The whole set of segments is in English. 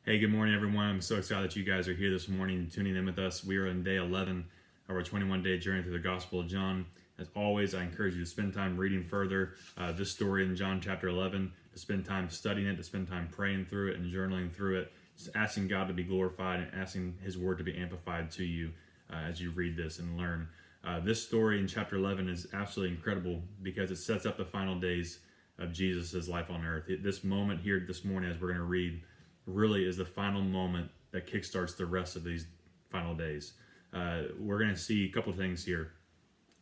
Hey, good morning, everyone. I'm so excited that you guys are here this morning tuning in with us. We are in day 11 of our 21-day journey through the Gospel of John. As always, I encourage you to spend time reading further this story in John chapter 11, to spend time studying it, to spend time praying through it and journaling through it, just asking God to be glorified and asking His Word to be amplified to you as you read this and learn. This story in chapter 11 is absolutely incredible because it sets up the final days of Jesus' life on earth. This moment here this morning, as we're going to read, really is the final moment that kickstarts the rest of these final days. We're going to see a couple of things here.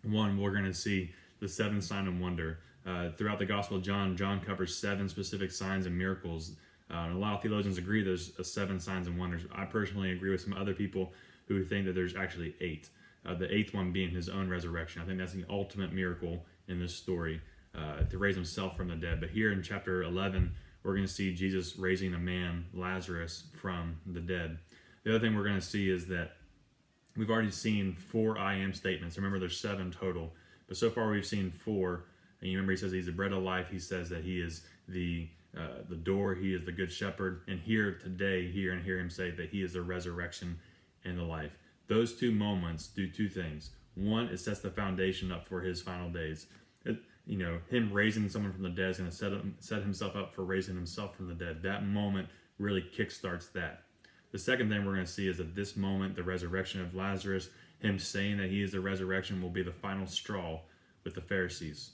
One, we're going to see the seventh sign and wonder. Throughout the Gospel of John, John covers 7 specific signs and miracles. And a lot of theologians agree there's 7 signs and wonders. I personally agree with some other people who think that there's actually 8. The 8th one being his own resurrection. I think that's the ultimate miracle in this story, to raise himself from the dead. But here in chapter 11, we're going to see Jesus raising a man, Lazarus, from the dead. The other thing we're going to see is that we've already seen 4 I am statements. Remember, there's 7 total. But so far we've seen 4. And you remember he says he's the bread of life. He says that he is the door. He is the good shepherd. And here today, hear him say that he is the resurrection and the life. Those 2 moments do 2 things. One, it sets the foundation up for his final days. Him raising someone from the dead is going to set himself up for raising himself from the dead. That moment really kickstarts that. The second thing we're going to see is that this moment, the resurrection of Lazarus, him saying that he is the resurrection, will be the final straw with the Pharisees.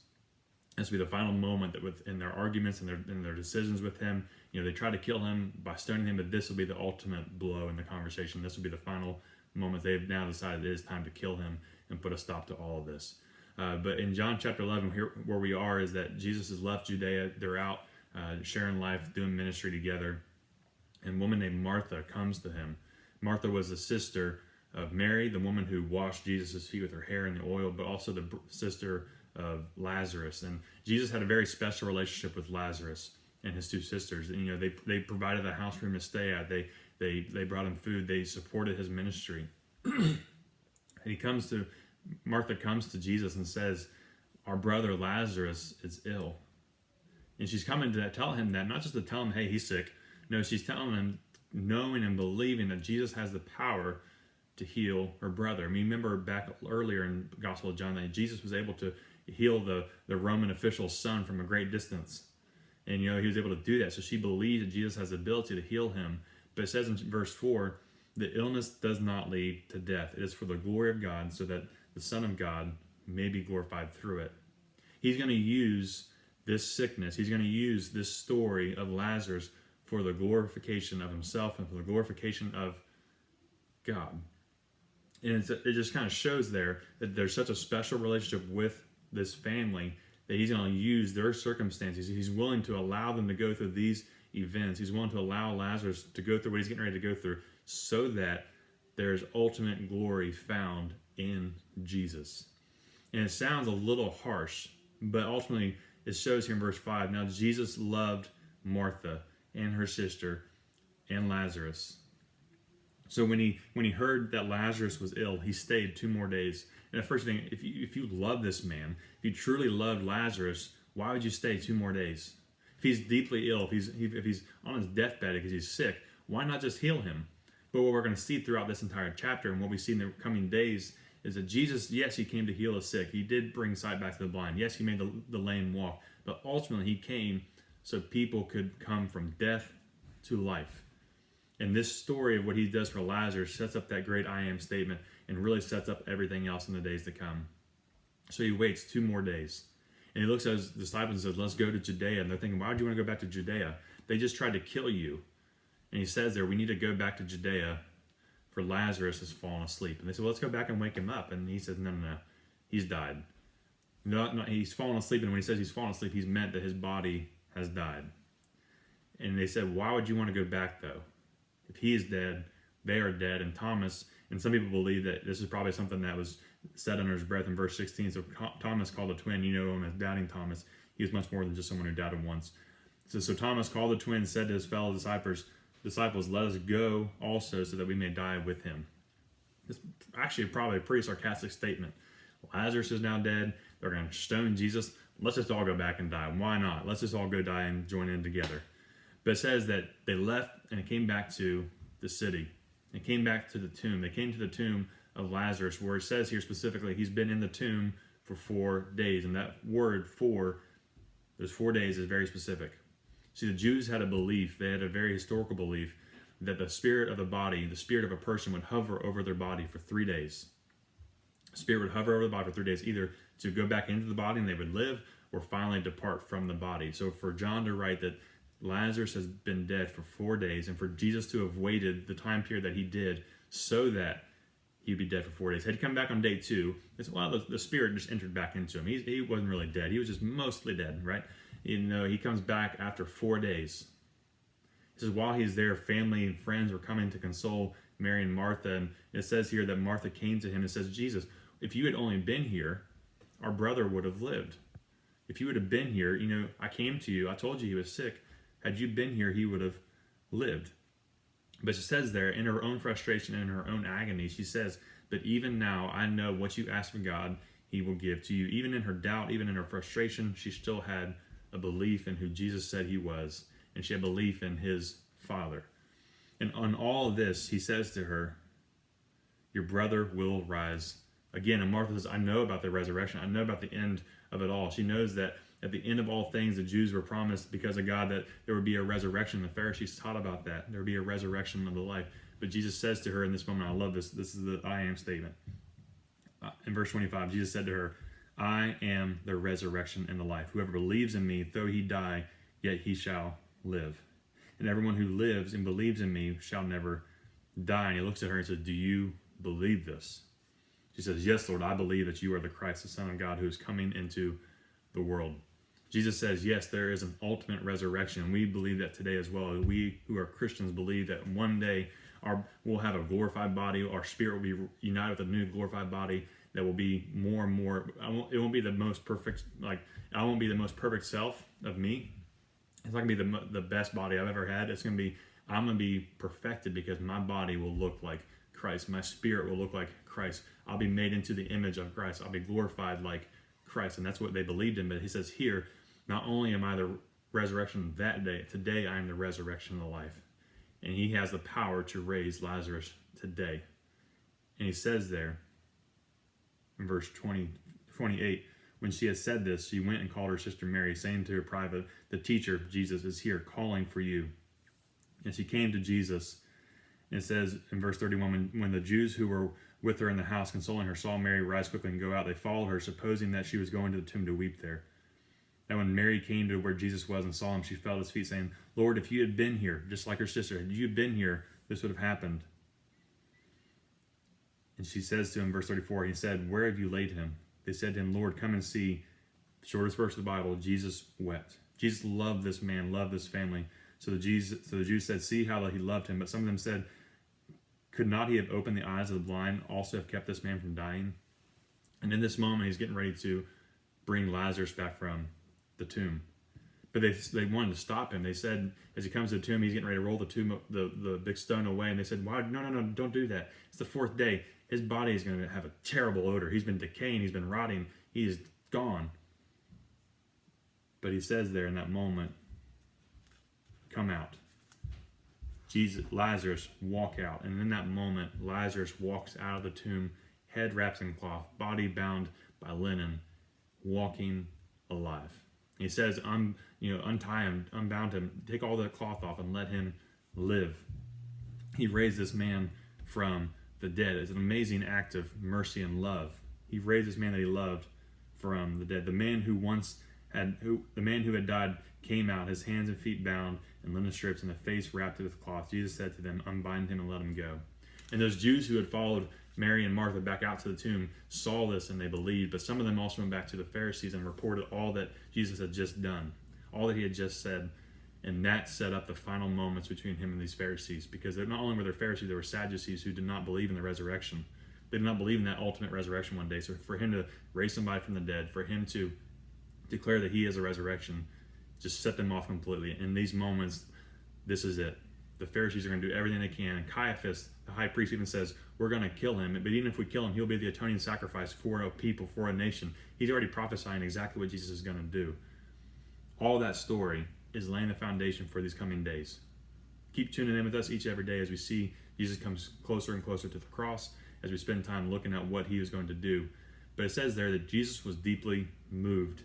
This will be the final moment that in their arguments and their decisions with him, they try to kill him by stoning him, but this will be the ultimate blow in the conversation. This will be the final moment. They've now decided it is time to kill him and put a stop to all of this. But in John chapter 11, here where we are is that Jesus has left Judea. They're out sharing life, doing ministry together. And a woman named Martha comes to him. Martha was the sister of Mary, the woman who washed Jesus' feet with her hair and the oil, but also the sister of Lazarus. And Jesus had a very special relationship with Lazarus and his 2 sisters. And, they provided a house for him to stay at. They brought him food. They supported his ministry. And Martha comes to Jesus and says, our brother Lazarus is ill. And she's coming to tell him that, not just to tell him, hey, he's sick. No, she's telling him, knowing and believing that Jesus has the power to heal her brother. I mean, remember back earlier in the Gospel of John that Jesus was able to heal the Roman official's son from a great distance. And, he was able to do that. So she believes that Jesus has the ability to heal him. But it says in verse 4, the illness does not lead to death. It is for the glory of God, so that the Son of God may be glorified through it. He's going to use this sickness. He's going to use this story of Lazarus for the glorification of himself and for the glorification of God. And it just kind of shows there that there's such a special relationship with this family that he's going to use their circumstances. He's willing to allow them to go through these events. He's willing to allow Lazarus to go through what he's getting ready to go through so that there's ultimate glory found in Jesus. And it sounds a little harsh, but ultimately it shows here in verse 5. Now Jesus loved Martha and her sister and Lazarus. So when he heard that Lazarus was ill, he stayed 2 more days. And the first thing, if you love this man, if you truly loved Lazarus, why would you stay 2 more days? If he's deeply ill, if he's on his deathbed because he's sick, why not just heal him? But what we're going to see throughout this entire chapter and what we see in the coming days is that Jesus, yes, he came to heal the sick. He did bring sight back to the blind. Yes, he made the lame walk. But ultimately, he came so people could come from death to life. And this story of what he does for Lazarus sets up that great I am statement and really sets up everything else in the days to come. So he waits 2 more days. And he looks at his disciples and says, let's go to Judea. And they're thinking, why would you want to go back to Judea? They just tried to kill you. And he says there, we need to go back to Judea, for Lazarus has fallen asleep. And they said, well, let's go back and wake him up. And he says, no, he's died. No, he's fallen asleep. And when he says he's fallen asleep, he's meant that his body has died. And they said, why would you want to go back, though? If he is dead, they are dead. And Thomas, and some people believe that this is probably something that was said under his breath in verse 16. So Thomas called the twin, you know him as Doubting Thomas. He was much more than just someone who doubted once. So Thomas called the twin, said to his fellow disciples, let us go also so that we may die with him. It's actually probably a pretty sarcastic statement. Lazarus is now dead. They're going to stone Jesus. Let's just all go back and die. Why not? Let's just all go die and join in together. But it says that they left and it came back to the city. It came back to the tomb. They came to the tomb of Lazarus, where it says here specifically, he's been in the tomb for 4 days. And that word "for," those 4 days, is very specific. See, the Jews had a belief, they had a very historical belief, that the spirit of the body, the spirit of a person, would hover over their body for 3 days. The spirit would hover over the body for 3 days, either to go back into the body and they would live, or finally depart from the body. So for John to write that Lazarus has been dead for 4 days, and for Jesus to have waited the time period that he did so that he'd be dead for 4 days. Had he come back on day 2, it's, well, the spirit just entered back into him. He wasn't really dead. He was just mostly dead, right? You know, he comes back after 4 days. It says while he's there, family and friends were coming to console Mary and Martha. And it says here that Martha came to him and says, Jesus, if you had only been here, our brother would have lived. If you would have been here, you know, I came to you, I told you he was sick. Had you been here, he would have lived. But she says there, in her own frustration and in her own agony, she says, but even now, I know what you ask from God, he will give to you. Even in her doubt, even in her frustration, she still had a belief in who Jesus said he was. And she had belief in his Father. And on all of this, he says to her, your brother will rise again. And Martha says, I know about the resurrection. I know about the end of it all. She knows that at the end of all things, the Jews were promised because of God that there would be a resurrection. The Pharisees taught about that. There would be a resurrection of the life. But Jesus says to her in this moment, I love this. This is the I am statement. In verse 25, Jesus said to her, I am the resurrection and the life. Whoever believes in me, though he die, yet he shall live. And everyone who lives and believes in me shall never die. And he looks at her and says, do you believe this? She says, yes, Lord, I believe that you are the Christ, the Son of God, who is coming into the world. Jesus says, yes, there is an ultimate resurrection. We believe that today as well. We who are Christians believe that one day we'll have a glorified body. Our spirit will be united with a new glorified body that will be more and more. It won't be the most perfect, I won't be the most perfect self of me. It's not going to be the best body I've ever had. I'm going to be perfected because my body will look like Christ. My spirit will look like Christ. I'll be made into the image of Christ. I'll be glorified like Christ. And that's what they believed in. But he says here, not only am I the resurrection that day, today I am the resurrection of the life. And he has the power to raise Lazarus today. And he says there in verse 28, when she had said this, she went and called her sister Mary, saying to her private, the teacher, Jesus, is here calling for you. And she came to Jesus. And it says in verse 31, when the Jews who were with her in the house consoling her saw Mary rise quickly and go out, they followed her, supposing that she was going to the tomb to weep there. And when Mary came to where Jesus was and saw him, she fell at his feet, saying, Lord, if you had been here, just like her sister, had you been here, this would have happened. And she says to him, verse 34, he said, where have you laid him? They said to him, Lord, come and see. The shortest verse of the Bible, Jesus wept. Jesus loved this man, loved this family. So the Jews said, see how he loved him. But some of them said, could not he have opened the eyes of the blind, also have kept this man from dying? And in this moment, he's getting ready to bring Lazarus back from the tomb. But they wanted to stop him. They said, as he comes to the tomb, he's getting ready to roll the tomb, the big stone away. And they said, why? No, don't do that. It's the 4th day. His body is going to have a terrible odor. He's been decaying. He's been rotting. He is gone. But he says there in that moment, come out. Lazarus, walk out. And in that moment, Lazarus walks out of the tomb, head wrapped in cloth, body bound by linen, walking alive. He says, untie him, unbound him, take all the cloth off and let him live. He raised this man from the dead. It's an amazing act of mercy and love. He raised this man that he loved from the dead. The man who had died came out, his hands and feet bound in linen strips and the face wrapped with cloth. Jesus said to them, unbind him and let him go. And those Jews who had followed Mary and Martha back out to the tomb saw this and they believed, but some of them also went back to the Pharisees and reported all that Jesus had just done, all that he had just said. And that set up the final moments between him and these Pharisees, because not only were there Pharisees, there were Sadducees who did not believe in the resurrection. They did not believe in that ultimate resurrection one day. So for him to raise somebody from the dead, for him to declare that he is a resurrection, just set them off completely. In these moments, this is it. The Pharisees are going to do everything they can. And Caiaphas, the high priest, even says, we're going to kill him. But even if we kill him, he'll be the atoning sacrifice for a people, for a nation. He's already prophesying exactly what Jesus is going to do. All that story is laying the foundation for these coming days. Keep tuning in with us each and every day as we see Jesus comes closer and closer to the cross, as we spend time looking at what he was going to do. But it says there that Jesus was deeply moved.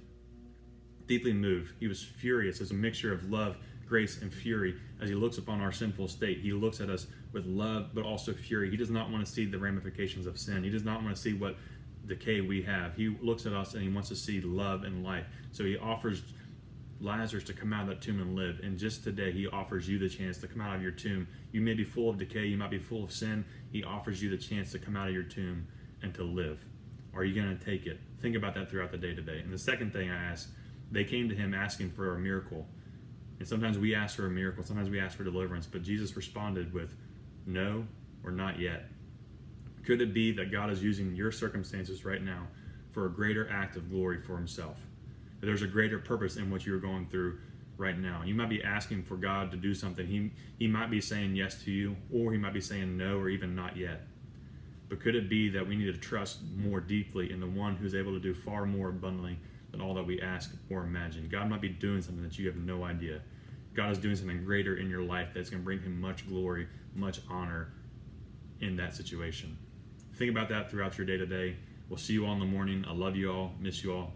Deeply moved. He was furious. It's a mixture of love, grace, and fury. As he looks upon our sinful state, he looks at us with love, but also fury. He does not want to see the ramifications of sin. He does not want to see what decay we have. He looks at us and he wants to see love and life. So he offers Lazarus to come out of that tomb and live. And just today, he offers you the chance to come out of your tomb. You may be full of decay. You might be full of sin. He offers you the chance to come out of your tomb and to live. Are you going to take it? Think about that throughout the day today. And the second thing I asked, they came to him asking for a miracle. And sometimes we ask for a miracle. Sometimes we ask for deliverance. But Jesus responded with no or not yet. Could it be that God is using your circumstances right now for a greater act of glory for himself? That there's a greater purpose in what you're going through right now. You might be asking for God to do something. He might be saying yes to you, or he might be saying no or even not yet. But could it be that we need to trust more deeply in the one who's able to do far more abundantly than all that we ask or imagine? God might be doing something that you have no idea. God is doing something greater in your life that's going to bring him much glory, much honor in that situation. Think about that throughout your day today. We'll see you all in the morning. I love you all. Miss you all.